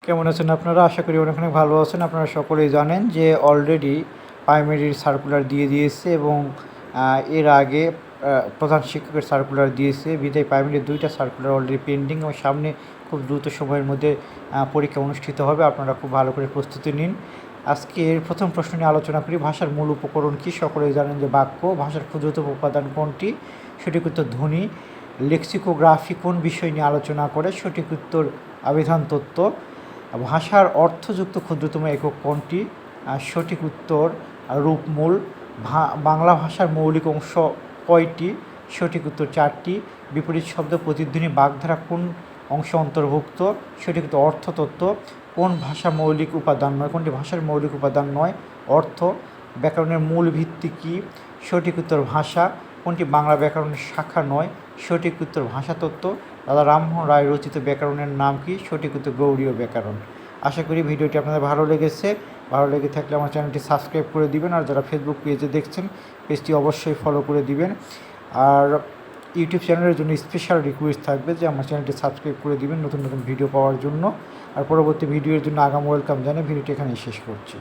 কেমন আছেন আপনারা? আশা করি অনেক অনেক ভালো আছেন। আপনারা সকলেই জানেন যে অলরেডি প্রাইমারির সার্কুলার দিয়ে দিয়েছে এবং এর আগে প্রধান শিক্ষকের সার্কুলার দিয়েছে। বিধায় প্রাইমারির ২টা সার্কুলার অলরেডি পেন্ডিং এবং সামনে খুব দ্রুত সময়ের মধ্যে পরীক্ষা অনুষ্ঠিত হবে। আপনারা খুব ভালো করে প্রস্তুতি নিন। আজকের প্রথম প্রশ্ন নিয়ে আলোচনা করি। ভাষার মূল উপকরণ কী? সকলেই জানেন যে বাক্য। ভাষার ক্ষুদ্রতম উপাদান কোনটি? সঠিক উত্তর ধ্বনি। লেক্সিকোগ্রাফি কোন বিষয় নিয়ে আলোচনা করে? সঠিক উত্তর আবিধান তত্ত্ব। ভাষার অর্থযুক্ত ক্ষুদ্রতম একক কোনটি? সঠিক উত্তর রূপমূল। বাংলা ভাষার মৌলিক অংশ কয়টি? সঠিক উত্তর 4টি। বিপরীত শব্দ প্রতিধ্বনি বাগধারা কোন অংশ অন্তর্ভুক্ত? সঠিক উত্তর অর্থতত্ত্ব। কোন ভাষা মৌলিক উপাদান নয়? কোনটি ভাষার মৌলিক উপাদান নয়? অর্থ। ব্যাকরণের মূল ভিত্তি কী? সঠিক উত্তর ভাষা। কোনটি বাংলা ব্যাকরণের শাখা নয়? সঠিক উত্তর ভাষাতত্ত্ব। দাদা রামমোহন রায় রচিত ব্যাকরণের নাম কি? সঠিক উত্তর গৌড়ীয় ব্যাকরণ। আশা করি ভিডিওটি আপনাদের ভালো লেগেছে। ভালো লেগে থাকলে আমার চ্যানেলটি সাবস্ক্রাইব করে দিবেন, আর যারা ফেসবুক পেজে দেখছেন পেজটি অবশ্যই ফলো করে দিবেন। আর ইউটিউব চ্যানেলের জন্য স্পেশাল রিকোয়েস্ট থাকবে যে আমার চ্যানেলটি সাবস্ক্রাইব করে দিবেন নতুন নতুন ভিডিও পাওয়ার জন্য। আর পরবর্তী ভিডিওর জন্য আগাম ওয়েলকাম জানিয়ে ভিডিওটি এখানেই শেষ করছি।